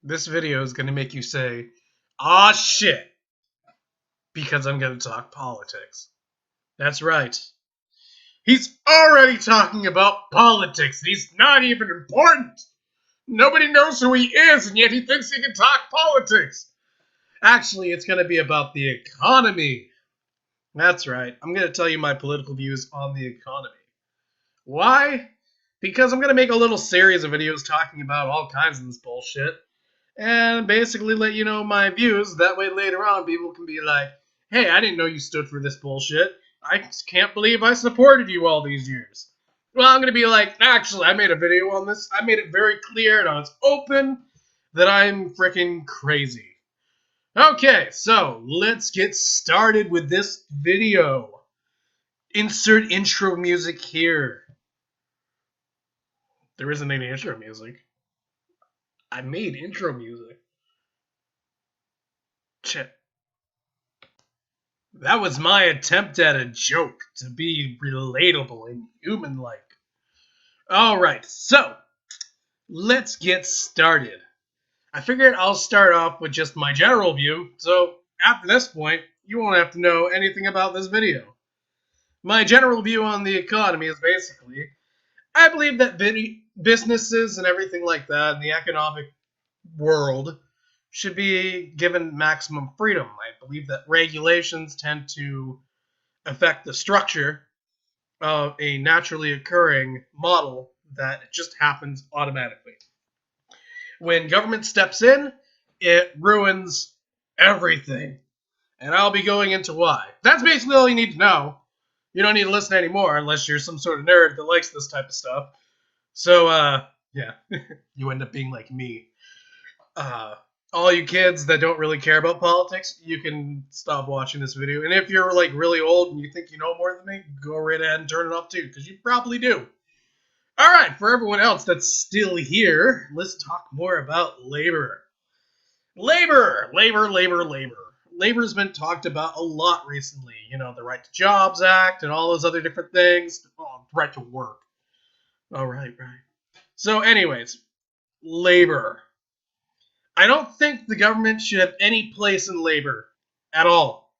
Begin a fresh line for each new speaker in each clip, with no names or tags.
This video is going to make you say, "Ah, shit," because I'm going to talk politics. That's right. He's already talking about politics, and he's not even important. Nobody knows who he is, and yet he thinks he can talk politics. Actually, it's going to be about the economy. That's right. I'm going to tell you my political views on the economy. Why? Because I'm going to make a little series of videos talking about all kinds of this bullshit and basically let you know my views. That way, later on, people can be like, hey, I didn't know you stood for this bullshit. I can't believe I supported you all these years. Well, I'm going to be like, actually, I made a video on this. I made it very clear and I was open that I'm freaking crazy. Okay, so let's get started with this video. Insert intro music here. There isn't any intro music. I made intro music. Shit. That was my attempt at a joke to be relatable and human-like. Alright, so let's get started. I figured I'll start off with just my general view, so after this point, you won't have to know anything about this video. My general view on the economy is basically, I believe that businesses and everything like that in the economic world should be given maximum freedom. I believe that regulations tend to affect the structure of a naturally occurring model that just happens automatically. When government steps in, it ruins everything. And I'll be going into why. That's basically all you need to know. You don't need to listen anymore unless you're some sort of nerd that likes this type of stuff. So, yeah, you end up being like me. Uh, all you kids that don't really care about politics, you can stop watching this video. And if you're like really old and you think you know more than me, go right ahead and turn it off too, because you probably do. All right, for everyone else that's still here, let's talk more about labor. Labor. Labor's been talked about a lot recently. You know, the Right to Jobs Act and all those other different things. Oh, right to work. All right. So, anyways, labor. I don't think the government should have any place in labor at all.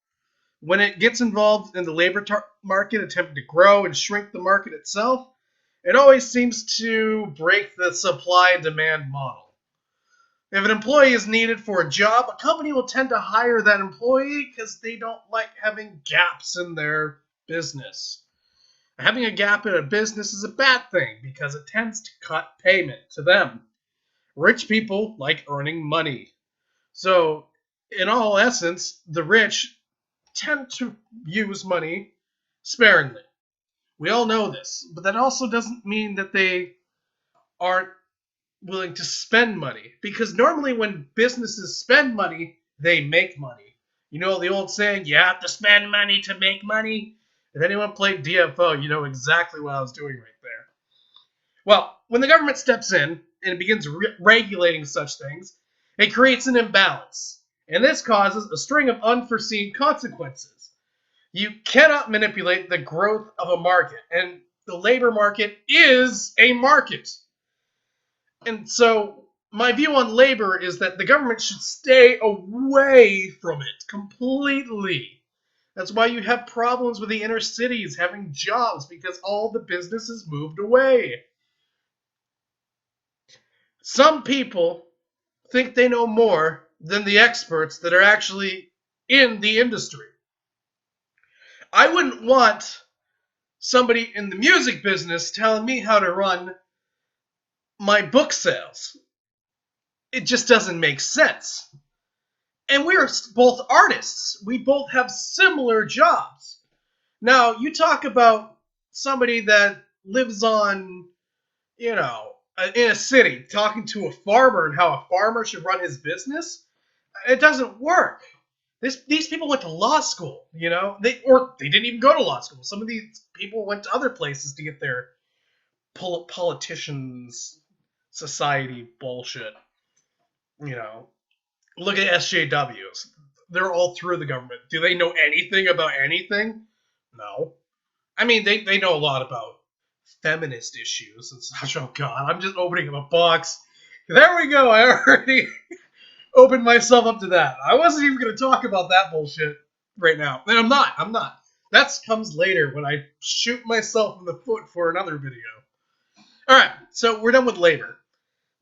When it gets involved in the labor market, attempting to grow and shrink the market itself, it always seems to break the supply and demand model. If an employee is needed for a job, a company will tend to hire that employee because they don't like having gaps in their business. Having a gap in a business is a bad thing because it tends to cut payment to them. Rich people like earning money. So, in all essence, the rich tend to use money sparingly. We all know this, but that also doesn't mean that they aren't willing to spend money. Because normally when businesses spend money, they make money. You know the old saying, you have to spend money to make money? If anyone played DFO, you know exactly what I was doing right there. Well, when the government steps in and begins regulating such things, it creates an imbalance. And this causes a string of unforeseen consequences. You cannot manipulate the growth of a market, and the labor market is a market. And so, my view on labor is that the government should stay away from it completely. That's why you have problems with the inner cities having jobs because all the businesses moved away. Some people think they know more than the experts that are actually in the industry. I wouldn't want somebody in the music business telling me how to run my book sales. It just doesn't make sense. And we're both artists. We both have similar jobs. Now, you talk about somebody that lives on, you know, in a city, talking to a farmer and how a farmer should run his business. It doesn't work. These people went to law school, you know, they didn't even go to law school. Some of these people went to other places to get their politicians society bullshit. You know, look at SJWs. They're all through the government. Do they know anything about anything? No. I mean, they know a lot about feminist issues and such. Oh God, I'm just opening up a box. There we go. I already opened myself up to that. I wasn't even going to talk about that bullshit right now. And I'm not. I'm not. That comes later when I shoot myself in the foot for another video. All right, so we're done with labor.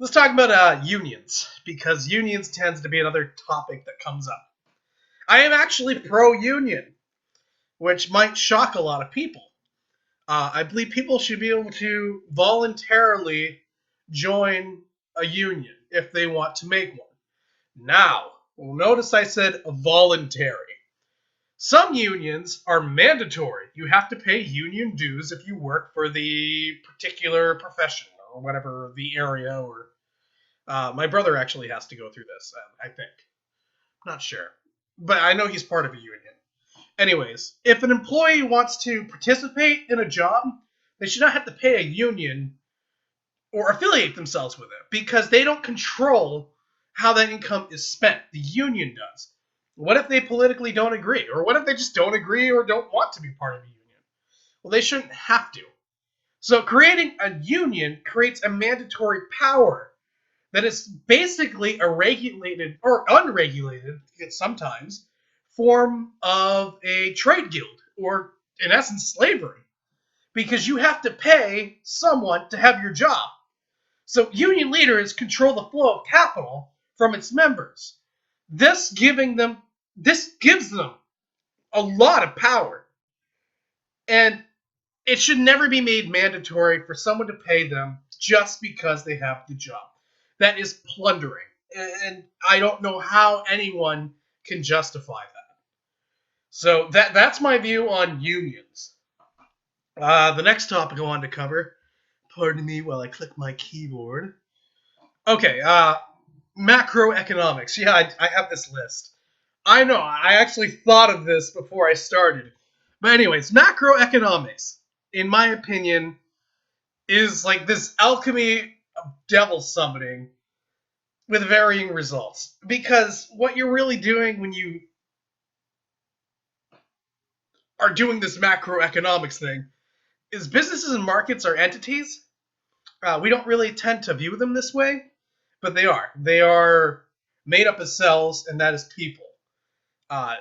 Let's talk about unions, because unions tends to be another topic that comes up. I am actually pro-union, which might shock a lot of people. I believe people should be able to voluntarily join a union if they want to make one. Now, notice I said voluntary. Some unions are mandatory. You have to pay union dues if you work for the particular profession or whatever the area. Or my brother actually has to go through this, I think. Not sure. But I know he's part of a union. Anyways, if an employee wants to participate in a job, they should not have to pay a union or affiliate themselves with it, because they don't control how that income is spent. The union does. What if they politically don't agree? Or what if they just don't agree or don't want to be part of a union? Well, they shouldn't have to. So creating a union creates a mandatory power that is basically a regulated or unregulated, sometimes, form of a trade guild, or in essence, slavery, because you have to pay someone to have your job. So union leaders control the flow of capital from its members. This gives them a lot of power. And it should never be made mandatory for someone to pay them just because they have the job. That is plundering. And I don't know how anyone can justify that. So that's my view on unions. The next topic I wanted to cover, pardon me while I click my keyboard. Okay, macroeconomics. Yeah, I have this list. I know, I actually thought of this before I started. But anyways, macroeconomics, in my opinion, is like this alchemy of devil summoning with varying results. Because what you're really doing when you are doing this macroeconomics thing is businesses and markets are entities. We don't really tend to view them this way, but they are. They are made up of cells, and that is people. Uh,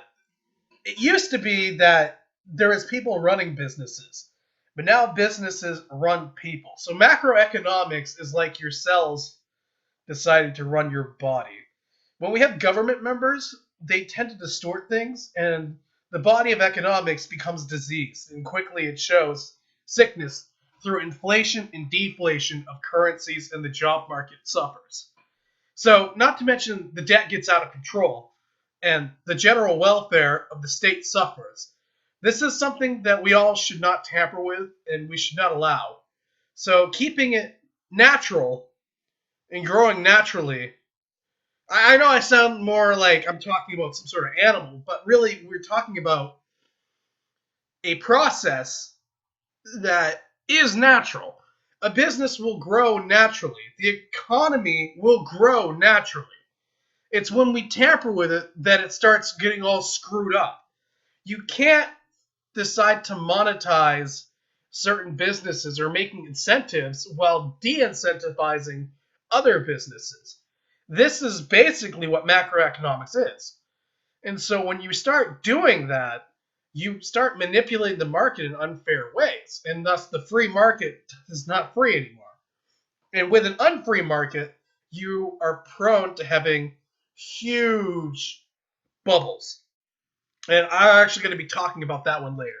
it used to be that there is people running businesses, but now businesses run people. So macroeconomics is like your cells deciding to run your body. When we have government members, they tend to distort things, and the body of economics becomes diseased, and quickly it shows sickness through inflation and deflation of currencies, and the job market suffers. So, not to mention, the debt gets out of control, and the general welfare of the state suffers. This is something that we all should not tamper with, and we should not allow. So, keeping it natural and growing naturally, I know I sound more like I'm talking about some sort of animal, but really we're talking about a process that is natural. A business will grow naturally. The economy will grow naturally. It's when we tamper with it that it starts getting all screwed up. You can't decide to monetize certain businesses or making incentives while de-incentivizing other businesses. This is basically what macroeconomics is. And so when you start doing that, you start manipulating the market in unfair ways, and thus the free market is not free anymore. And with an unfree market, you are prone to having huge bubbles. And I'm actually going to be talking about that one later.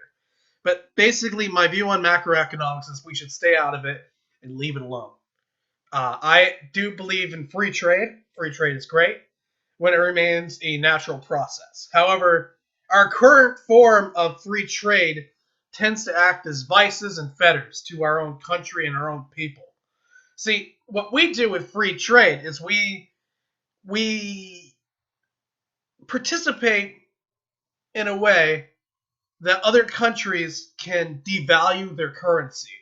But basically, my view on macroeconomics is we should stay out of it and leave it alone. I do believe in free trade. Free trade is great when it remains a natural process. However, our current form of free trade tends to act as vices and fetters to our own country and our own people. See, what we do with free trade is we participate in a way that other countries can devalue their currency.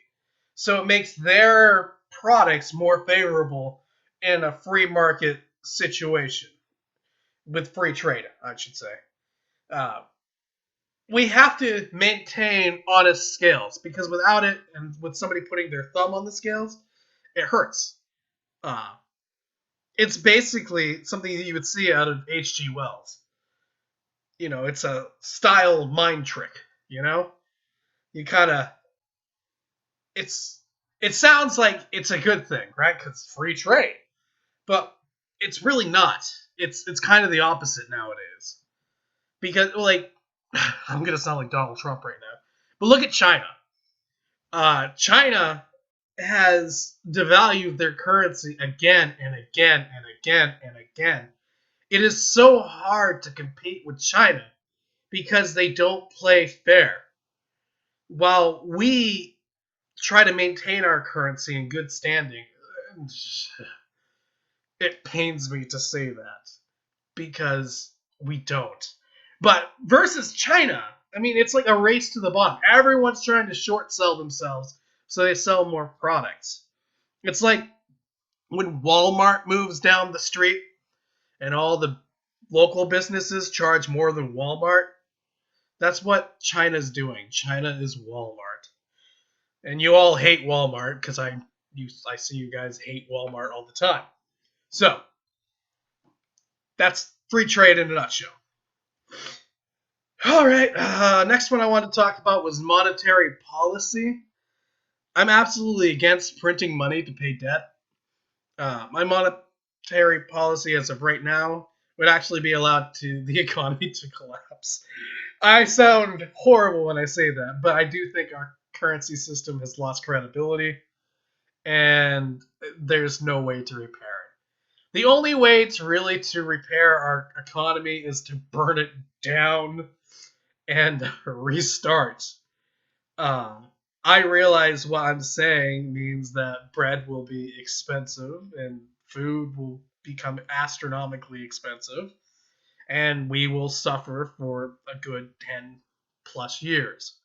So it makes their products more favorable in a free market situation with free trade, I should say. Uh, we have to maintain honest scales, because without it, and with somebody putting their thumb on the scales, it hurts. Uh, It's basically something that you would see out of H.G. Wells. It's a style mind trick. You know, you kind of it's it sounds like it's a good thing, right? Because free trade, but it's really not. It's kind of the opposite nowadays. Because like I'm gonna sound like Donald Trump right now, but look at China. China has devalued their currency again and again and again and again. It is so hard to compete with China because they don't play fair. While we try to maintain our currency in good standing, it pains me to say that because we don't. But versus China, I mean, it's like a race to the bottom. Everyone's trying to short sell themselves so they sell more products. It's like when Walmart moves down the street and all the local businesses charge more than Walmart. That's what China's doing. China is Walmart. And you all hate Walmart because I see you guys hate Walmart all the time. So, that's free trade in a nutshell. All right. Next one I wanted to talk about was monetary policy. I'm absolutely against printing money to pay debt. My monetary policy, as of right now, would actually be allowed to the economy to collapse. I sound horrible when I say that, but I do think our currency system has lost credibility, and there's no way to repair it. The only way to really to repair our economy is to burn it down and restart. Um, I realize what I'm saying means that bread will be expensive and food will become astronomically expensive, and we will suffer for a good 10 plus years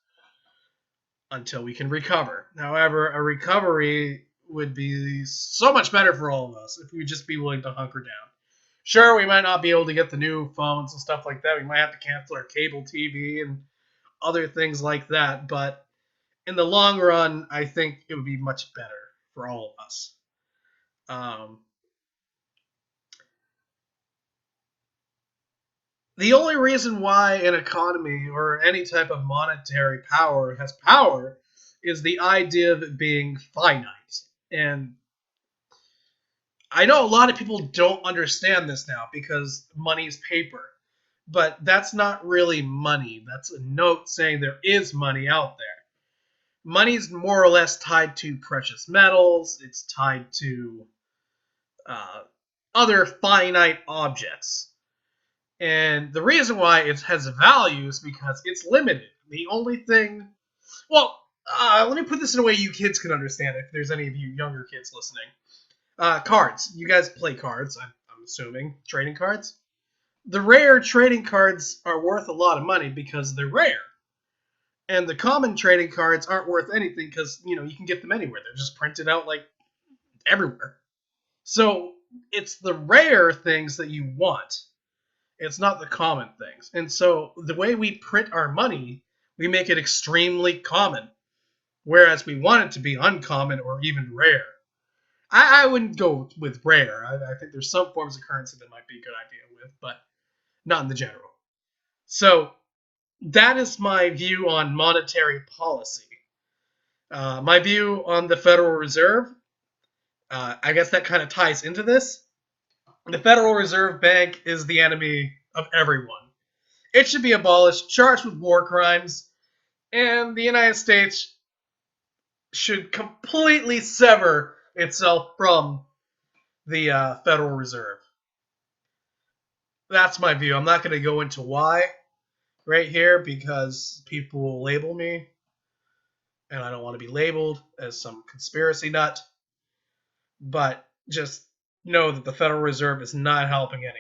until we can recover. However, a recovery would be so much better for all of us if we just be willing to hunker down. Sure, we might not be able to get the new phones and stuff like that. We might have to cancel our cable TV and other things like that, but in the long run, I think it would be much better for all of us. Um, the only reason why an economy or any type of monetary power has power is the idea of it being finite. And I know a lot of people don't understand this now because money's paper. But that's not really money. That's a note saying there is money out there. Money's more or less tied to precious metals, it's tied to uh, other finite objects. And the reason why it has value is because it's limited. The only thing, well, let me put this in a way you kids can understand it, if there's any of you younger kids listening. Cards. You guys play cards, I'm assuming. Trading cards. The rare trading cards are worth a lot of money because they're rare. And the common trading cards aren't worth anything because, you can get them anywhere. They're just printed out like everywhere. So it's the rare things that you want. It's not the common things. And so the way we print our money, we make it extremely common. Whereas we want it to be uncommon or even rare. I wouldn't go with rare. I think there's some forms of currency that might be a good idea with, but not in the general. So that is my view on monetary policy. My view on the Federal Reserve, I guess that kind of ties into this. The Federal Reserve Bank is the enemy of everyone. It should be abolished, charged with war crimes, and the United States should completely sever itself from the Federal Reserve. That's my view. I'm not going to go into why right here because people will label me, and I don't want to be labeled as some conspiracy nut. But just know that the Federal Reserve is not helping anyone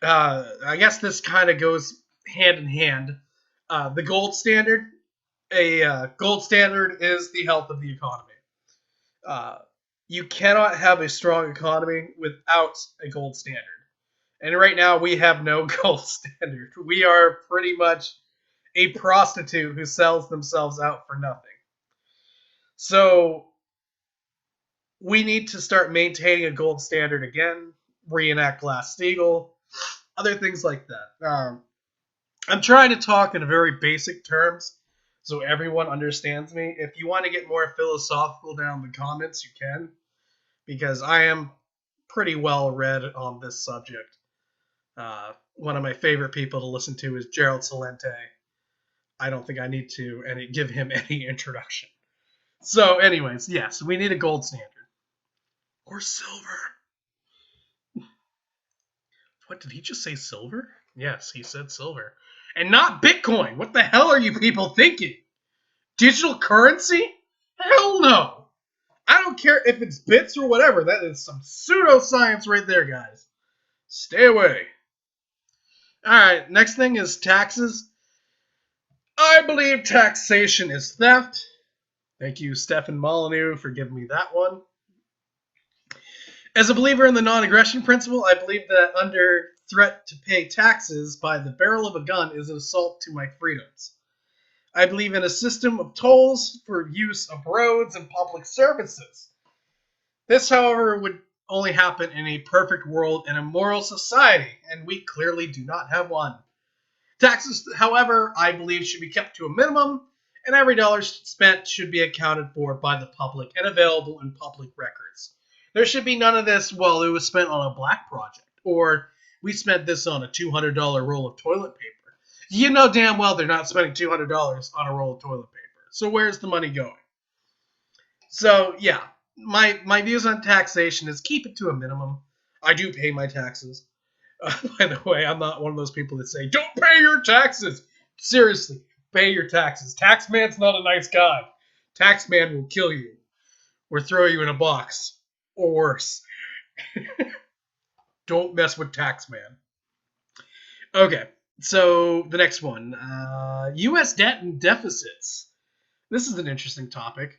right now. I guess this kind of goes hand in hand. The gold standard, a gold standard is the health of the economy. Uh, you cannot have a strong economy without a gold standard. And right now we have no gold standard. We are pretty much a prostitute who sells themselves out for nothing. So we need to start maintaining a gold standard again, reenact Glass-Steagall, other things like that. I'm trying to talk in very basic terms so everyone understands me. If you want to get more philosophical down in the comments, you can, because I am pretty well read on this subject. One of my favorite people to listen to is Gerald Celente. I don't think I need to give him any introduction. So, anyways, yes, we need a gold standard. Or silver. What, did he just say silver? Yes, he said silver. And not Bitcoin. What the hell are you people thinking? Digital currency? Hell no. I don't care if it's bits or whatever. That is some pseudoscience right there, guys. Stay away. Alright, next thing is taxes. I believe taxation is theft. Thank you, Stefan Molyneux, for giving me that one. As a believer in the non-aggression principle, I believe that under threat to pay taxes by the barrel of a gun is an assault to my freedoms. I believe in a system of tolls for use of roads and public services. This, however, would only happen in a perfect world and a moral society, and we clearly do not have one. Taxes, however, I believe should be kept to a minimum, and every dollar spent should be accounted for by the public and available in public records. There should be none of this, well, it was spent on a black project, or we spent this on a $200 roll of toilet paper. You know damn well they're not spending $200 on a roll of toilet paper. So where's the money going? So, yeah, my views on taxation is keep it to a minimum. I do pay my taxes. By the way, I'm not one of those people that say, don't pay your taxes. Seriously, pay your taxes. Taxman's not a nice guy. Taxman will kill you or throw you in a box. Or worse. Don't mess with Taxman. Okay, so the next one. U.S. debt and deficits. This is an interesting topic.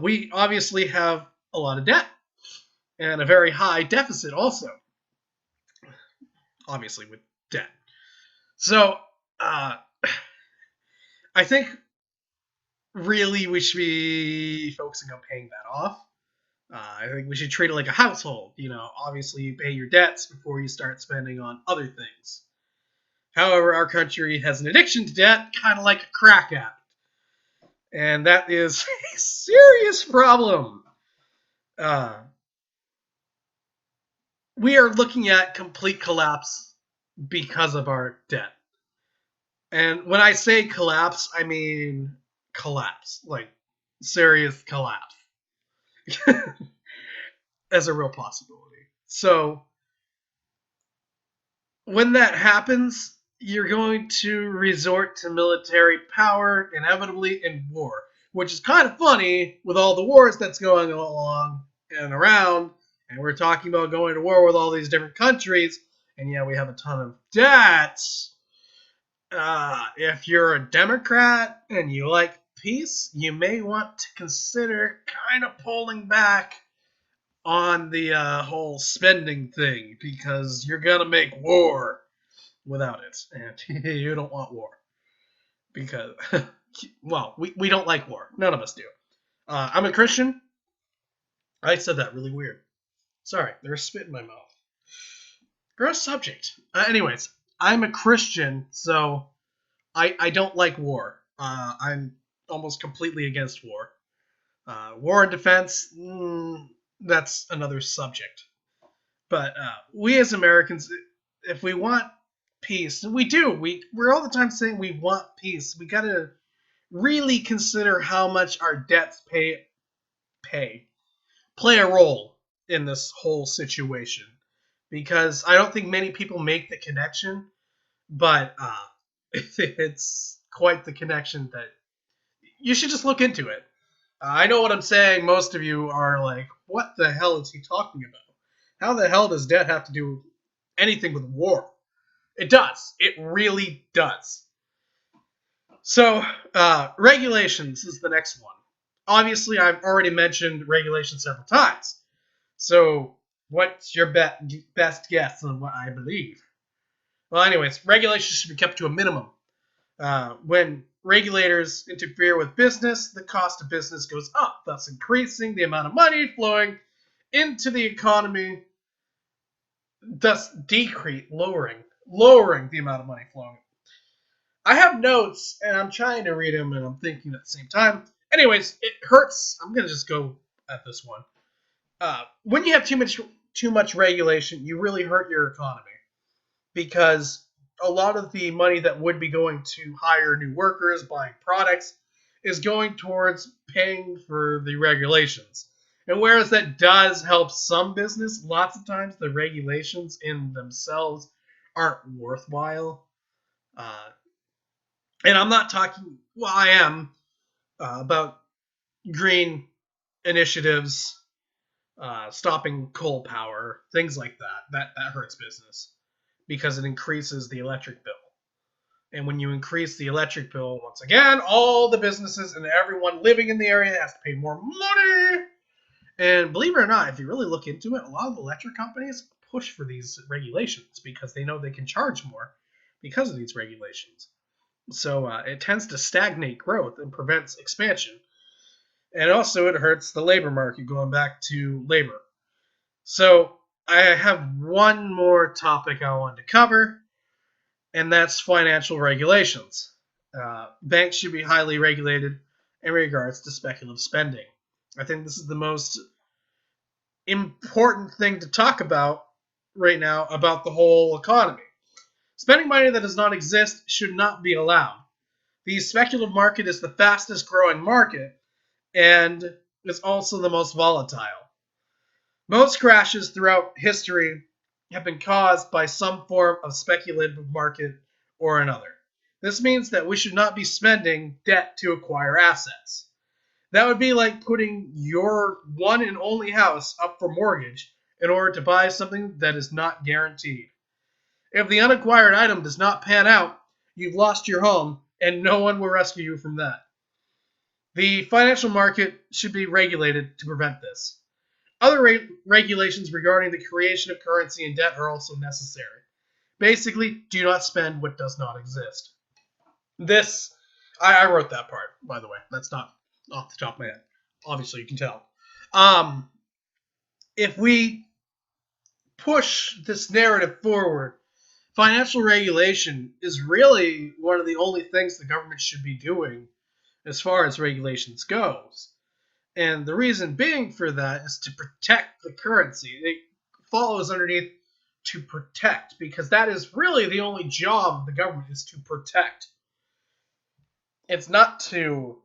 We obviously have a lot of debt and a very high deficit also. Obviously with debt. So, I think really we should be focusing on paying that off. I think we should treat it like a household. You know, obviously you pay your debts before you start spending on other things. However, our country has an addiction to debt, kind of like a crack addict. And that is a serious problem. We are looking at complete collapse because of our debt. And when I say collapse, I mean collapse. Like, serious collapse. As a real possibility. So, when that happens, you're going to resort to military power, inevitably, in war. Which is kind of funny with all the wars that's going along and around. And we're talking about going to war with all these different countries. And yeah, we have a ton of debt. If you're a Democrat and you like peace, you may want to consider kind of pulling back on the whole spending thing, because you're going to make war without it. And you don't want war. Because, well, we don't like war. None of us do. I'm a Christian. I said that really weird. Sorry, there's spit in my mouth. Gross subject. Anyways, I'm a Christian, so I don't like war. I'm almost completely against war. War and defense, that's another subject. But we as Americans, if we want peace, we do. We're all the time saying we want peace. We got to really consider how much our debts play a role in this whole situation. Because I don't think many people make the connection, but it's quite the connection that you should just look into it. I know what I'm saying. Most of you are like, what the hell is he talking about? How the hell does debt have to do anything with war? It does. It really does. So, regulations is the next one. Obviously, I've already mentioned regulations several times. So, what's your best guess on what I believe? Well, anyways, regulations should be kept to a minimum. When regulators interfere with business, the cost of business goes up. thus increasing the amount of money flowing into the economy, thus lowering the amount of money flowing. I have notes, and I'm trying to read them, and I'm thinking at the same time. Anyways, it hurts. I'm gonna just go at this one. When you have too much regulation, you really hurt your economy because a lot of the money that would be going to hire new workers, buying products, is going towards paying for the regulations. And whereas that does help some business, lots of times the regulations in themselves aren't worthwhile. And I'm not talking, well, I am, about green initiatives, stopping coal power, things like that. That hurts business because it increases the electric bill. And when you increase the electric bill, once again, all the businesses and everyone living in the area has to pay more money. And believe it or not, if you really look into it, a lot of electric companies push for these regulations because they know they can charge more because of these regulations. So it tends to stagnate growth and prevents expansion. And also it hurts the labor market, going back to labor. So I have one more topic I wanted to cover, and that's financial regulations. Banks should be highly regulated in regards to speculative spending. I think this is the most important thing to talk about right now about the whole economy. Spending money that does not exist should not be allowed. The speculative market is the fastest growing market and is also the most volatile. Most crashes throughout history have been caused by some form of speculative market or another. This means that we should not be spending debt to acquire assets. That would be like putting your one and only house up for mortgage in order to buy something that is not guaranteed. If the unacquired item does not pan out, you've lost your home and no one will rescue you from that. The financial market should be regulated to prevent this. Other regulations regarding the creation of currency and debt are also necessary. Basically, do not spend what does not exist. This, I wrote that part, by the way. That's not off the top of my head. Obviously, you can tell. If we push this narrative forward, financial regulation is really one of the only things the government should be doing as far as regulations goes. And the reason being for that is to protect the currency. It follows underneath to protect, because that is really the only job of the government, is to protect. It's not to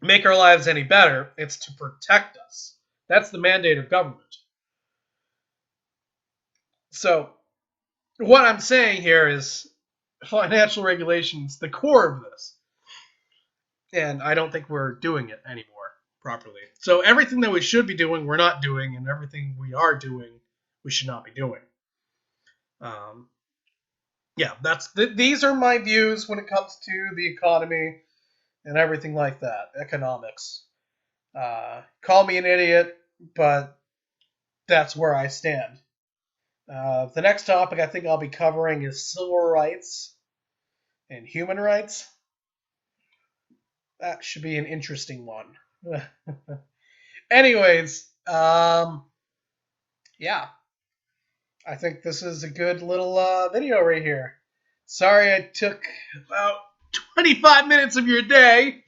make our lives any better, it's to protect us. That's the mandate of government. So, what I'm saying here is financial regulation is the core of this. And I don't think we're doing it anymore properly. So everything that we should be doing, we're not doing, and everything we are doing, we should not be doing. Yeah, these are my views when it comes to the economy and everything like that, economics. Call me an idiot, but that's where I stand. The next topic I think I'll be covering is civil rights and human rights. That should be an interesting one. Anyways, yeah. I think this is a good little video right here. Sorry I took about 25 minutes of your day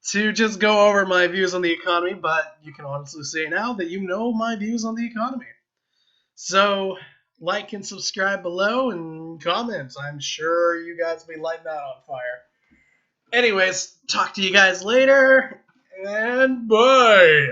to just go over my views on the economy, but you can honestly say now that you know my views on the economy. So, like and subscribe below and comment. I'm sure you guys will be lighting that on fire. Anyways, talk to you guys later, and bye!